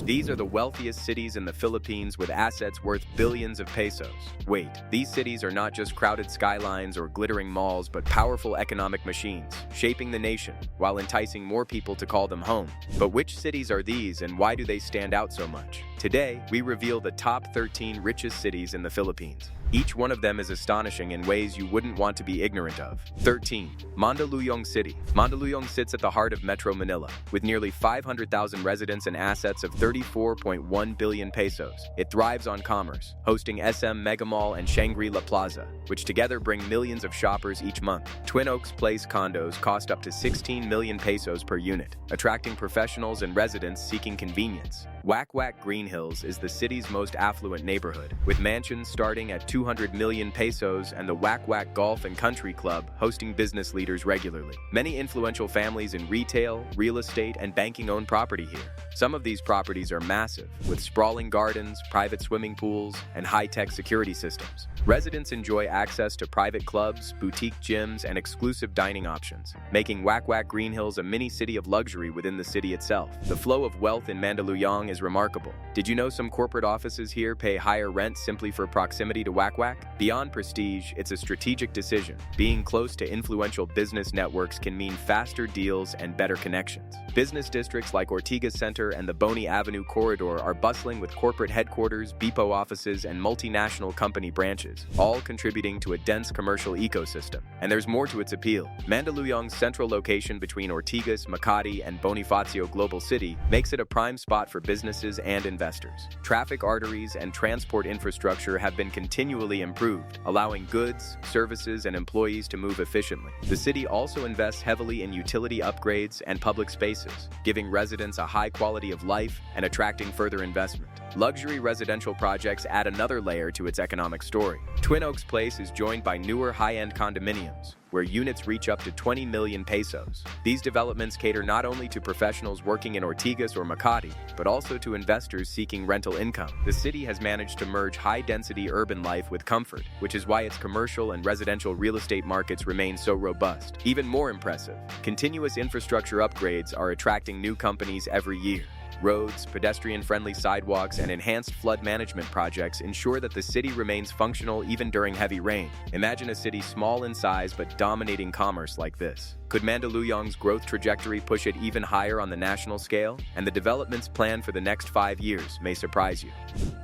These are the wealthiest cities in the Philippines with assets worth billions of pesos. Wait, these cities are not just crowded skylines or glittering malls, but powerful economic machines, shaping the nation, while enticing more people to call them home. But which cities are these and why do they stand out so much? Today, we reveal the top 13 richest cities in the Philippines. Each one of them is astonishing in ways you wouldn't want to be ignorant of. 13. Mandaluyong City. Mandaluyong sits at the heart of Metro Manila, with nearly 500,000 residents and assets of 34.1 billion pesos. It thrives on commerce, hosting SM Megamall and Shangri-La Plaza, which together bring millions of shoppers each month. Twin Oaks Place condos cost up to 16 million pesos per unit, attracting professionals and residents seeking convenience. Wack Wack Green Hills is the city's most affluent neighborhood, with mansions starting at 200 million pesos and the Wack Wack Golf and Country Club hosting business leaders regularly. Many influential families in retail, real estate, and banking own property here. Some of these properties are massive, with sprawling gardens, private swimming pools, and high-tech security systems. Residents enjoy access to private clubs, boutique gyms, and exclusive dining options, making Wack Wack Green Hills a mini-city of luxury within the city itself. The flow of wealth in Mandaluyong is remarkable. Did you know some corporate offices here pay higher rent simply for proximity to Wack Wack? Beyond prestige, it's a strategic decision. Being close to influential business networks can mean faster deals and better connections. Business districts like Ortigas Center and the Boni Avenue corridor are bustling with corporate headquarters, BPO offices, and multinational company branches, all contributing to a dense commercial ecosystem. And there's more to its appeal. Mandaluyong's central location between Ortigas, Makati, and Bonifacio Global City makes it a prime spot for businesses and investors. Traffic arteries and transport infrastructure have been continually improved, allowing goods, services, and employees to move efficiently. The city also invests heavily in utility upgrades and public spaces, giving residents a high quality of life and attracting further investment. Luxury residential projects add another layer to its economic story. Twin Oaks Place is joined by newer high-end condominiums, where units reach up to 20 million pesos. These developments cater not only to professionals working in Ortigas or Makati, but also to investors seeking rental income. The city has managed to merge high-density urban life with comfort, which is why its commercial and residential real estate markets remain so robust. Even more impressive, continuous infrastructure upgrades are attracting new companies every year. Roads, pedestrian-friendly sidewalks, and enhanced flood management projects ensure that the city remains functional even during heavy rain. Imagine a city small in size but dominating commerce like this. Could Mandaluyong's growth trajectory push it even higher on the national scale? And the developments planned for the next 5 years may surprise you.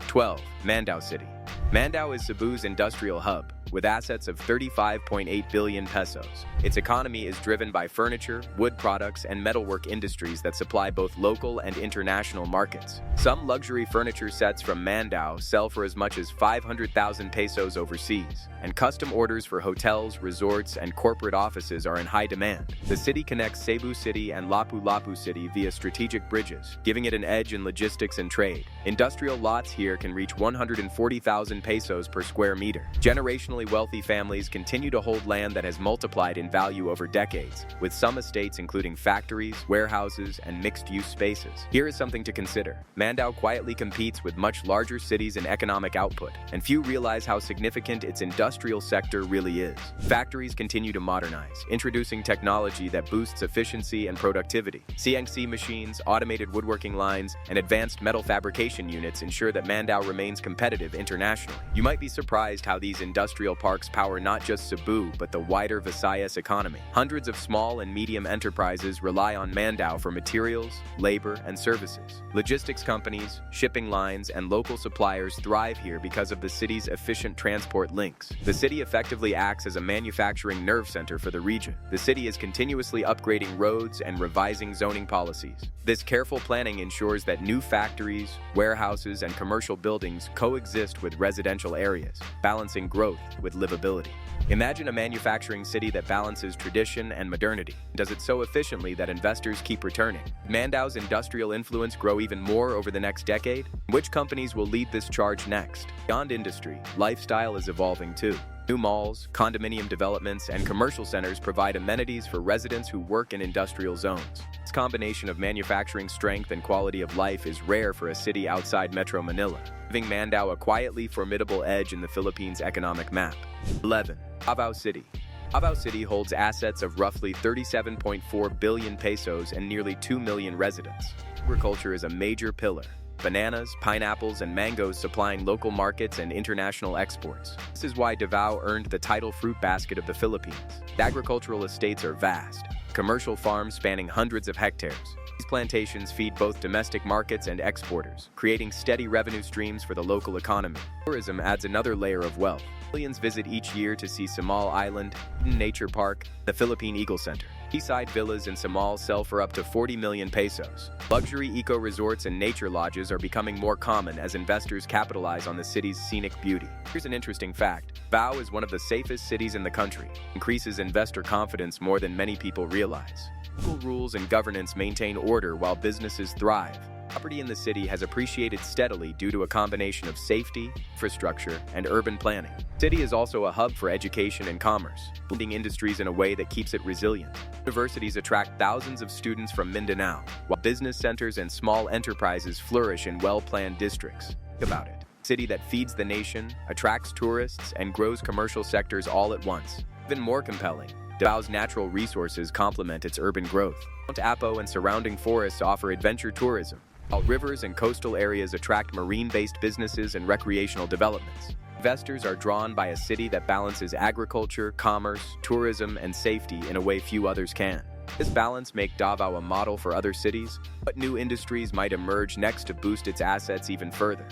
12. Mandaue City. Mandaue is Cebu's industrial hub, with assets of 35.8 billion pesos. Its economy is driven by furniture, wood products, and metalwork industries that supply both local and international markets. Some luxury furniture sets from Mandaue sell for as much as 500,000 pesos overseas, and custom orders for hotels, resorts, and corporate offices are in high demand. The city connects Cebu City and Lapu-Lapu City via strategic bridges, giving it an edge in logistics and trade. Industrial lots here can reach 140,000 pesos per square meter. Generationally wealthy families continue to hold land that has multiplied in value over decades, with some estates including factories, warehouses, and mixed-use spaces. Here is something to consider. Mandaue quietly competes with much larger cities in economic output, and few realize how significant its industrial sector really is. Factories continue to modernize, introducing technology that boosts efficiency and productivity. CNC machines, automated woodworking lines, and advanced metal fabrication units ensure that Mandaue remains competitive internationally. You might be surprised how these industrial parks power not just Cebu, but the wider Visayas economy. Hundreds of small and medium enterprises rely on Mandaue for materials, labor, and services. Logistics companies, shipping lines, and local suppliers thrive here because of the city's efficient transport links. The city effectively acts as a manufacturing nerve center for the region. The city is continuously upgrading roads and revising zoning policies. This careful planning ensures that new factories, warehouses, and commercial buildings coexist with residential areas, balancing growth with livability. Imagine a manufacturing city that balances tradition and modernity, does it so efficiently that investors keep returning. Mandaue's industrial influence grow even more over the next decade? Which companies will lead this charge next? Beyond industry, lifestyle is evolving too. New malls, condominium developments, and commercial centers provide amenities for residents who work in industrial zones. This combination of manufacturing strength and quality of life is rare for a city outside Metro Manila, giving Mandaue a quietly formidable edge in the Philippines' economic map. 11. Davao City. Davao City holds assets of roughly 37.4 billion pesos and nearly 2 million residents. Agriculture is a major pillar, bananas, pineapples, and mangoes supplying local markets and international exports. This is why Davao earned the title fruit basket of the Philippines. The agricultural estates are vast, commercial farms spanning hundreds of hectares. These plantations feed both domestic markets and exporters, creating steady revenue streams for the local economy. Tourism adds another layer of wealth. Millions visit each year to see Samal Island, Nature Park, the Philippine Eagle Center. Seaside villas in Samal sell for up to 40 million pesos. Luxury eco-resorts and nature lodges are becoming more common as investors capitalize on the city's scenic beauty. Here's an interesting fact. Davao is one of the safest cities in the country. Increases investor confidence more than many people realize. Local rules and governance maintain order while businesses thrive. Property in the city has appreciated steadily due to a combination of safety, infrastructure, and urban planning. The city is also a hub for education and commerce, blending industries in a way that keeps it resilient. Universities attract thousands of students from Mindanao, while business centers and small enterprises flourish in well-planned districts. Think about it. A city that feeds the nation, attracts tourists, and grows commercial sectors all at once. Even more compelling, Davao's natural resources complement its urban growth. Mount Apo and surrounding forests offer adventure tourism, while rivers and coastal areas attract marine-based businesses and recreational developments. Investors are drawn by a city that balances agriculture, commerce, tourism, and safety in a way few others can. This balance makes Davao a model for other cities. What new industries might emerge next to boost its assets even further?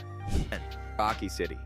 And Paraaque City.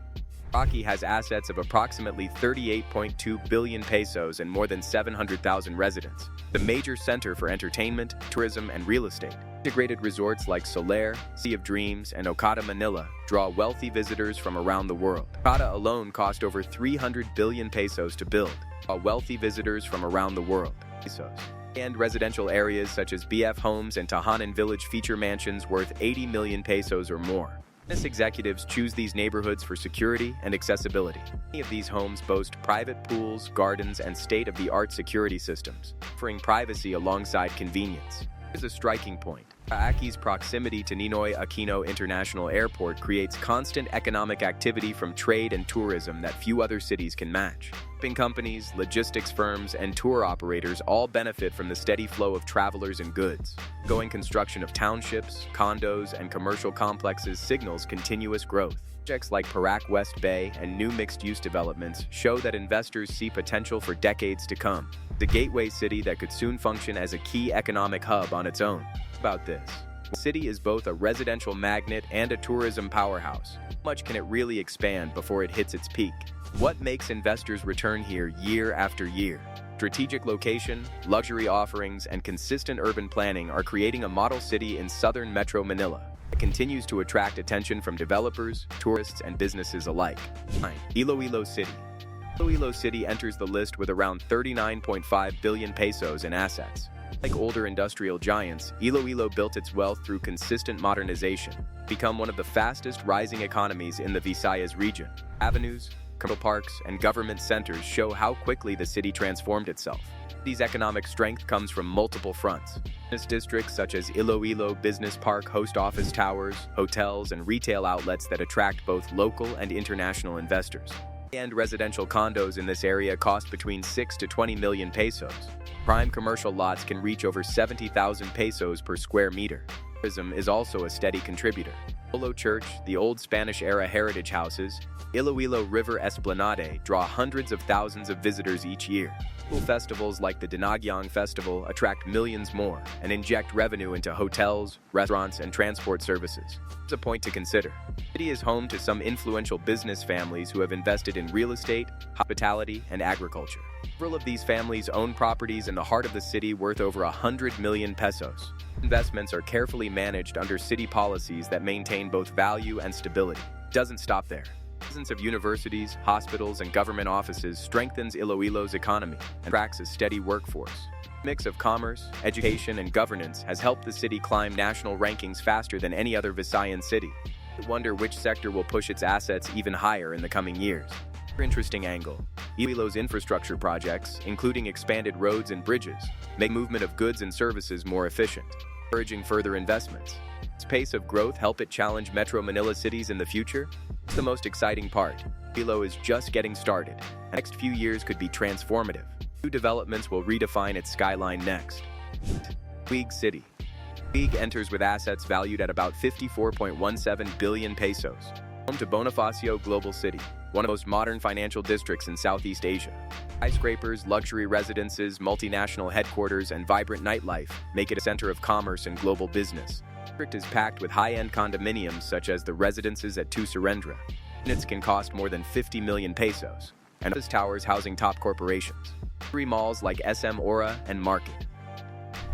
Paraaque has assets of approximately 38.2 billion pesos and more than 700,000 residents. The major center for entertainment, tourism, and real estate. Integrated resorts like Solaire, Sea of Dreams, and Okada Manila draw wealthy visitors from around the world. Okada alone cost over 300 billion pesos to build, while wealthy visitors from around the world. Pesos. And residential areas such as BF Homes and Tahanan Village feature mansions worth 80 million pesos or more. Business executives choose these neighborhoods for security and accessibility. Many of these homes boast private pools, gardens, and state-of-the-art security systems, offering privacy alongside convenience. Here's a striking point. Paraaque's proximity to Ninoy Aquino International Airport creates constant economic activity from trade and tourism that few other cities can match. Shipping companies, logistics firms, and tour operators all benefit from the steady flow of travelers and goods. Ongoing construction of townships, condos, and commercial complexes signals continuous growth. Projects like Paraaque West Bay and new mixed-use developments show that investors see potential for decades to come. The gateway city that could soon function as a key economic hub on its own. About this, the city is both a residential magnet and a tourism powerhouse. How much can it really expand before it hits its peak? What makes investors return here year after year? Strategic location, luxury offerings, and consistent urban planning are creating a model city in southern Metro Manila. It continues to attract attention from developers, tourists, and businesses alike. 9. Iloilo City. Iloilo City enters the list with around 39.5 billion pesos in assets. Like older industrial giants, Iloilo built its wealth through consistent modernization, become one of the fastest rising economies in the Visayas region. Avenues, commercial parks, and government centers show how quickly the city transformed itself. These economic strength comes from multiple fronts. Business districts such as Iloilo Business Park host office towers, hotels, and retail outlets that attract both local and international investors. And residential condos in this area cost between 6 to 20 million pesos. Prime commercial lots can reach over 70,000 pesos per square meter. Tourism is also a steady contributor. Polo Church, the old Spanish-era heritage houses, Iloilo River Esplanade draw hundreds of thousands of visitors each year. Local festivals like the Dinagyang Festival attract millions more and inject revenue into hotels, restaurants, and transport services. Here's a point to consider. The city is home to some influential business families who have invested in real estate, hospitality, and agriculture. Several of these families own properties in the heart of the city worth over 100 million pesos. Investments are carefully managed under city policies that maintain both value and stability. It doesn't stop there. The presence of universities, hospitals, and government offices strengthens Iloilo's economy and attracts a steady workforce. A mix of commerce, education, and governance has helped the city climb national rankings faster than any other Visayan city. I wonder which sector will push its assets even higher in the coming years. Another interesting angle. Iloilo's infrastructure projects, including expanded roads and bridges, make movement of goods and services more efficient, encouraging further investments. Its pace of growth help it challenge Metro Manila cities in the future? It's the most exciting part. Iloilo is just getting started. The next few years could be transformative. New developments will redefine its skyline next. Taguig City. Taguig enters with assets valued at about 54.17 billion pesos. Home to Bonifacio Global City, one of the most modern financial districts in Southeast Asia. Skyscrapers, luxury residences, multinational headquarters, and vibrant nightlife make it a center of commerce and global business. The district is packed with high-end condominiums such as the residences at Two Surrendra. Units can cost more than 50 million pesos, and office towers housing top corporations. Luxury malls like SM Aura and Market.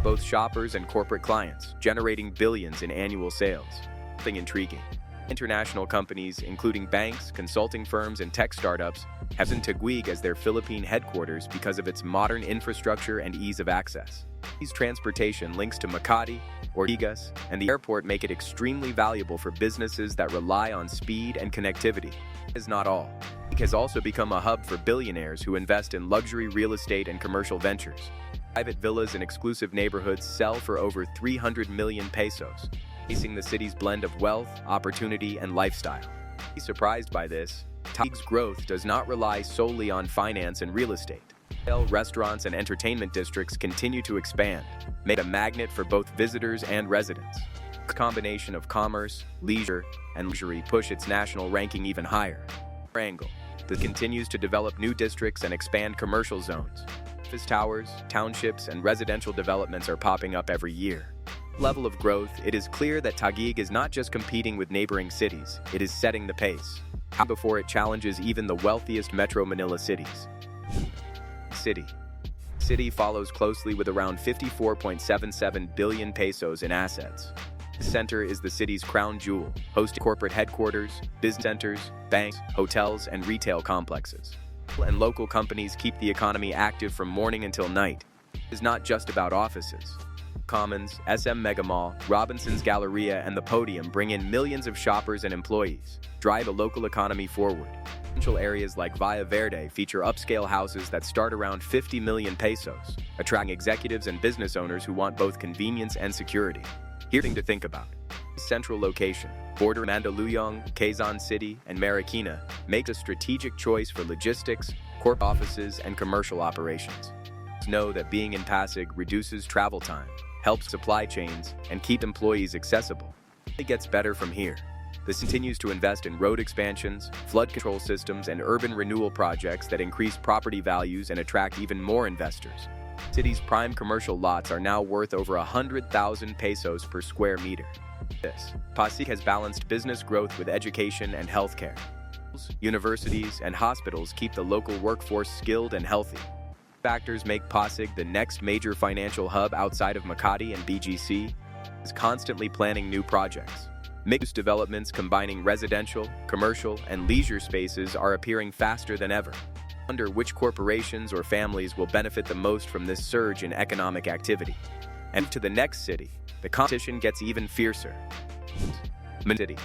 Both shoppers and corporate clients, generating billions in annual sales. Something intriguing. International companies, including banks, consulting firms, and tech startups, have chosen Taguig as their Philippine headquarters because of its modern infrastructure and ease of access. These transportation links to Makati, Ortigas, and the airport make it extremely valuable for businesses that rely on speed and connectivity. That is not all. Taguig has also become a hub for billionaires who invest in luxury real estate and commercial ventures. Private villas in exclusive neighborhoods sell for over 300 million pesos, facing the city's blend of wealth, opportunity, and lifestyle. Be surprised by this. Taguig's growth does not rely solely on finance and real estate. Hotel, restaurants, and entertainment districts continue to expand, making it a magnet for both visitors and residents. This combination of commerce, leisure, and luxury push its national ranking even higher. Angle. This continues to develop new districts and expand commercial zones. Office towers, townships, and residential developments are popping up every year. Level of growth, it is clear that Taguig is not just competing with neighboring cities, it is setting the pace. Before it challenges even the wealthiest Metro Manila cities. City follows closely with around 54.77 billion pesos in assets. The center is the city's crown jewel, hosting corporate headquarters, business centers, banks, hotels, and retail complexes. And local companies keep the economy active from morning until night. It is not just about offices. Commons, SM Mega Mall, Robinson's Galleria, and the Podium bring in millions of shoppers and employees, drive the local economy forward. Central areas like Villa Verde feature upscale houses that start around 50 million pesos, attracting executives and business owners who want both convenience and security. Here's something to think about. Central location, border Mandaluyong, Quezon City, and Marikina, makes a strategic choice for logistics, corporate offices, and commercial operations. Know that being in Pasig reduces travel time, helps supply chains, and keep employees accessible. It gets better from here. This continues to invest in road expansions, flood control systems, and urban renewal projects that increase property values and attract even more investors. City's prime commercial lots are now worth over 100,000 pesos per square meter. Pasig has balanced business growth with education and healthcare. Universities and hospitals keep the local workforce skilled and healthy. Factors make Pasig the next major financial hub outside of Makati and BGC, is constantly planning new projects. Mixed developments combining residential, commercial, and leisure spaces are appearing faster than ever. Wonder which corporations or families will benefit the most from this surge in economic activity. And to the next city, the competition gets even fiercer. Manila City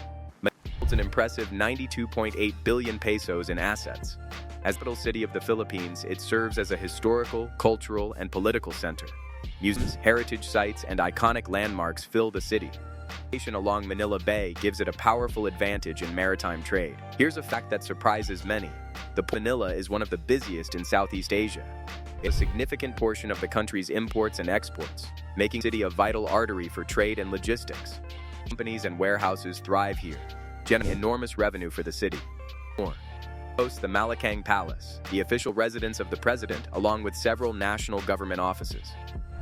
holds an impressive 92.8 billion pesos in assets. As the capital city of the Philippines, it serves as a historical, cultural, and political center. Museums, heritage sites, and iconic landmarks fill the city. Location along Manila Bay gives it a powerful advantage in maritime trade. Here's a fact that surprises many. The Manila is one of the busiest in Southeast Asia. It's a significant portion of the country's imports and exports, making the city a vital artery for trade and logistics. Companies and warehouses thrive here, generating enormous revenue for the city. Hosts the Malacanang Palace, the official residence of the president, along with several national government offices.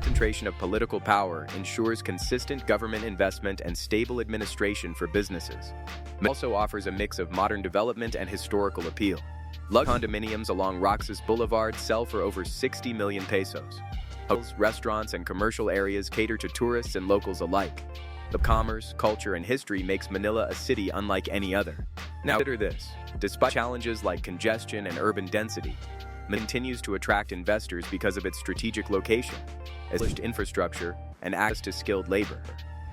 Concentration of political power ensures consistent government investment and stable administration for businesses. It also offers a mix of modern development and historical appeal. Condominiums along Roxas Boulevard sell for over 60 million pesos. Hotels, restaurants, and commercial areas cater to tourists and locals alike. The commerce, culture, and history makes Manila a city unlike any other. Now consider this. Despite challenges like congestion and urban density, Manila continues to attract investors because of its strategic location, established infrastructure, and access to skilled labor.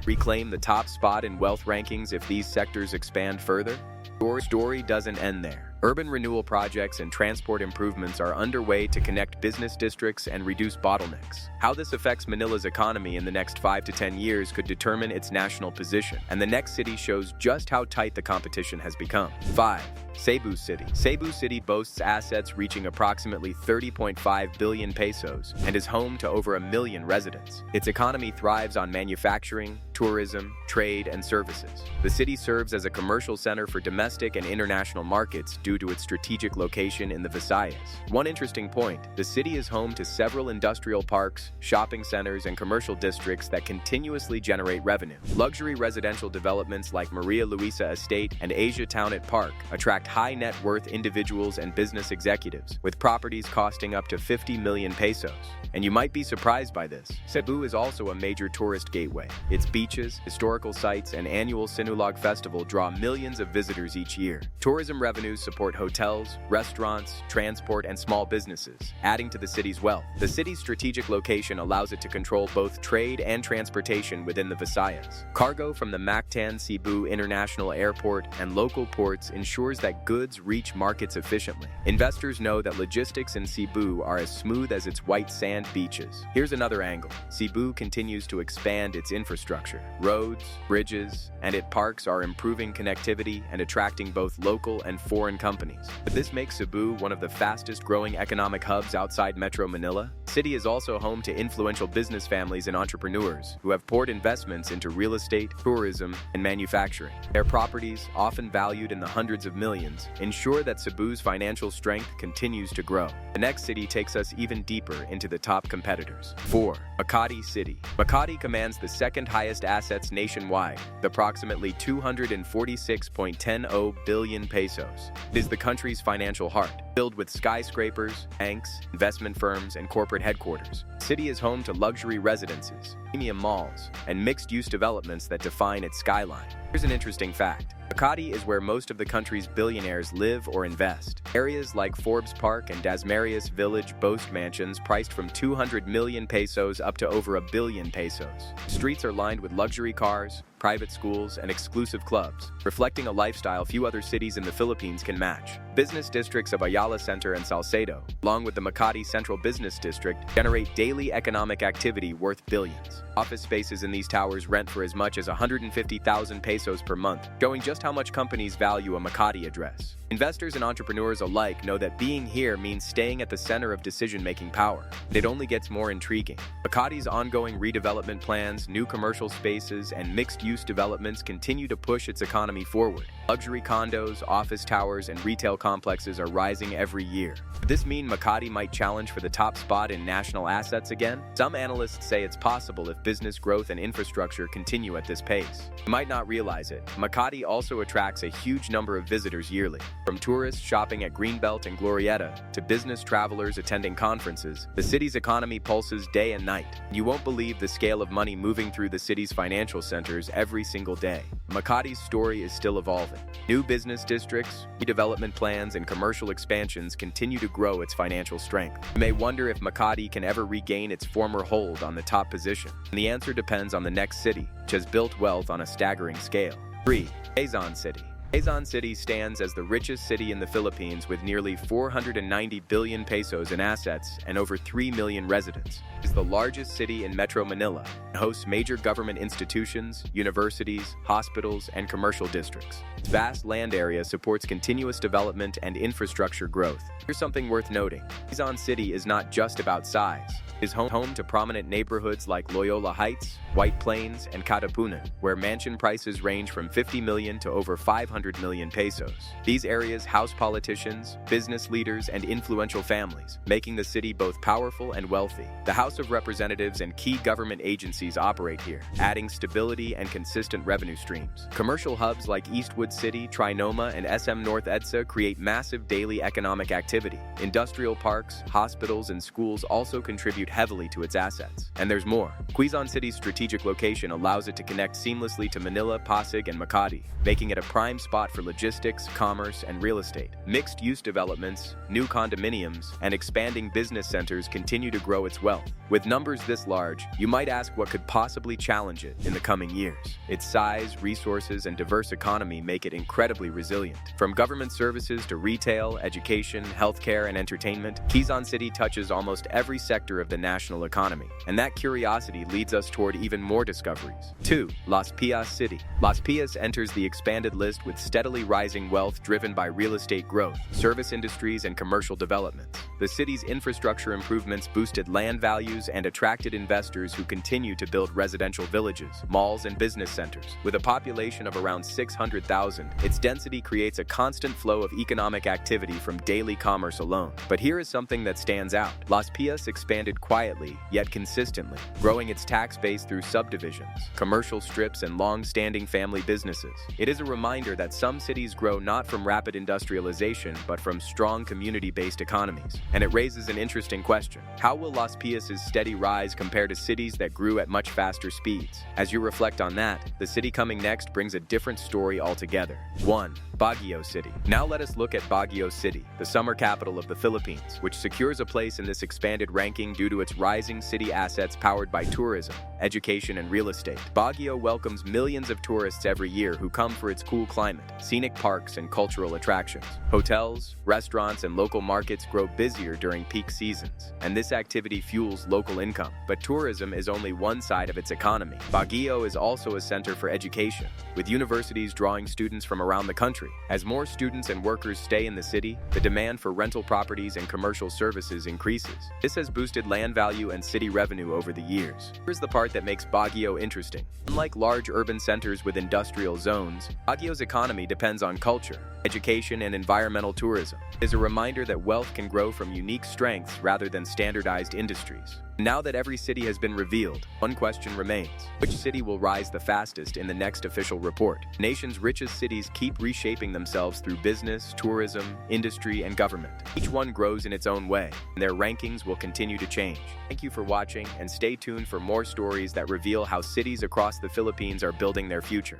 Reclaim the top spot in wealth rankings if these sectors expand further? Your story doesn't end there. Urban renewal projects and transport improvements are underway to connect business districts and reduce bottlenecks. How this affects Manila's economy in the next 5 to 10 years could determine its national position, and the next city shows just how tight the competition has become. 5. Cebu City. Cebu City boasts assets reaching approximately 30.5 billion pesos and is home to over 1 million residents. Its economy thrives on manufacturing, tourism, trade, and services. The city serves as a commercial center for domestic and international markets due to its strategic location in the Visayas. One interesting point, the city is home to several industrial parks, shopping centers, and commercial districts that continuously generate revenue. Luxury residential developments like Maria Luisa Estate and Asia Town at Park attract high net worth individuals and business executives, with properties costing up to 50 million pesos. And you might be surprised by this. Cebu is also a major tourist gateway. Its beaches, historical sites, and annual Sinulog Festival draw millions of visitors each year. Tourism revenues support hotels, restaurants, transport, and small businesses, adding to the city's wealth. The city's strategic location allows it to control both trade and transportation within the Visayas. Cargo from the Mactan Cebu International Airport and local ports ensures that goods reach markets efficiently. Investors know that logistics in Cebu are as smooth as its white sand beaches. Here's another angle. Cebu continues to expand its infrastructure. Roads, bridges, and its parks are improving connectivity and attracting both local and foreign companies. But this makes Cebu one of the fastest growing economic hubs outside Metro Manila. The city is also home to influential business families and entrepreneurs who have poured investments into real estate, tourism, and manufacturing. Their properties, often valued in the hundreds of millions, ensure that Cebu's financial strength continues to grow. The next city takes us even deeper into the top competitors. 4. Makati City. Makati commands the second highest assets nationwide, with approximately 246.10 billion pesos. It is the country's financial heart, filled with skyscrapers, banks, investment firms, and corporate headquarters. The city is home to luxury residences, premium malls, and mixed-use developments that define its skyline. Here's an interesting fact. Makati is where most of the country's billionaires live or invest. Areas like Forbes Park and Dasmariñas Village boast mansions priced from 200 million pesos up to over 1 billion pesos. Streets are lined with luxury cars, private schools, and exclusive clubs, reflecting a lifestyle few other cities in the Philippines can match. Business districts of Ayala Center and Salcedo, along with the Makati Central Business District, generate daily economic activity worth billions. Office spaces in these towers rent for as much as 150,000 pesos per month, showing just how much companies value a Makati address. Investors and entrepreneurs alike know that being here means staying at the center of decision-making power, and it only gets more intriguing. Makati's ongoing redevelopment plans, new commercial spaces, and mixed-use developments continue to push its economy forward. Luxury condos, office towers, and retail complexes are rising every year. Does this mean Makati might challenge for the top spot in national assets again? Some analysts say it's possible if business growth and infrastructure continue at this pace. You might not realize it, Makati also attracts a huge number of visitors yearly. From tourists shopping at Greenbelt and Glorieta to business travelers attending conferences, the city's economy pulses day and night. You won't believe the scale of money moving through the city's financial centers every single day. Makati's story is still evolving. New business districts, redevelopment plans, and commercial expansions continue to grow its financial strength. You may wonder if Makati can ever regain its former hold on the top position. And the answer depends on the next city, which has built wealth on a staggering scale. 3. Quezon City. Quezon City stands as the richest city in the Philippines with nearly 490 billion pesos in assets and over 3 million residents. It is the largest city in Metro Manila and hosts major government institutions, universities, hospitals, and commercial districts. Its vast land area supports continuous development and infrastructure growth. Here's something worth noting. Quezon City is not just about size. It is home to prominent neighborhoods like Loyola Heights, White Plains, and Katipunan, where mansion prices range from 50 million to over 500 million pesos. These areas house politicians, business leaders, and influential families, making the city both powerful and wealthy. The House of Representatives and key government agencies operate here, adding stability and consistent revenue streams. Commercial hubs like Eastwood City, Trinoma, and SM North EDSA create massive daily economic activity. Industrial parks, hospitals, and schools also contribute heavily to its assets. And there's more. Quezon City's strategic strategic location allows it to connect seamlessly to Manila, Pasig, and Makati, making it a prime spot for logistics, commerce, and real estate. Mixed-use developments, new condominiums, and expanding business centers continue to grow its wealth. With numbers this large, you might ask what could possibly challenge it in the coming years. Its size, resources, and diverse economy make it incredibly resilient. From government services to retail, education, healthcare, and entertainment, Quezon City touches almost every sector of the national economy. And that curiosity leads us toward even more discoveries. 2. Las Pias City. Las Pias enters the expanded list with steadily rising wealth driven by real estate growth, service industries, and commercial developments. The city's infrastructure improvements boosted land values and attracted investors who continue to build residential villages, malls, and business centers. With a population of around 600,000, its density creates a constant flow of economic activity from daily commerce alone. But here is something that stands out. Las Pias expanded quietly, yet consistently, growing its tax base through subdivisions, commercial strips, and long-standing family businesses. It is a reminder that some cities grow not from rapid industrialization, but from strong community-based economies. And it raises an interesting question. How will Las Pias' steady rise compare to cities that grew at much faster speeds? As you reflect on that, the city coming next brings a different story altogether. 1. Baguio City. Now let us look at Baguio City, the summer capital of the Philippines, which secures a place in this expanded ranking due to its rising city assets powered by tourism, education, and real estate. Baguio welcomes millions of tourists every year who come for its cool climate, scenic parks, and cultural attractions. Hotels, restaurants, and local markets grow busier during peak seasons, and this activity fuels local income. But tourism is only one side of its economy. Baguio is also a center for education, with universities drawing students from around the country. As more students and workers stay in the city, the demand for rental properties and commercial services increases. This has boosted land value and city revenue over the years. Here's the part that makes Baguio interesting. Unlike large urban centers with industrial zones, Baguio's economy depends on culture, education, and environmental tourism. It is a reminder that wealth can grow from unique strengths rather than standardized industries. Now that every city has been revealed, one question remains. Which city will rise the fastest in the next official report? The nation's richest cities keep reshaping themselves through business, tourism, industry, and government. Each one grows in its own way, and their rankings will continue to change. Thank you for watching, and stay tuned for more stories that reveal how cities across the Philippines are building their future.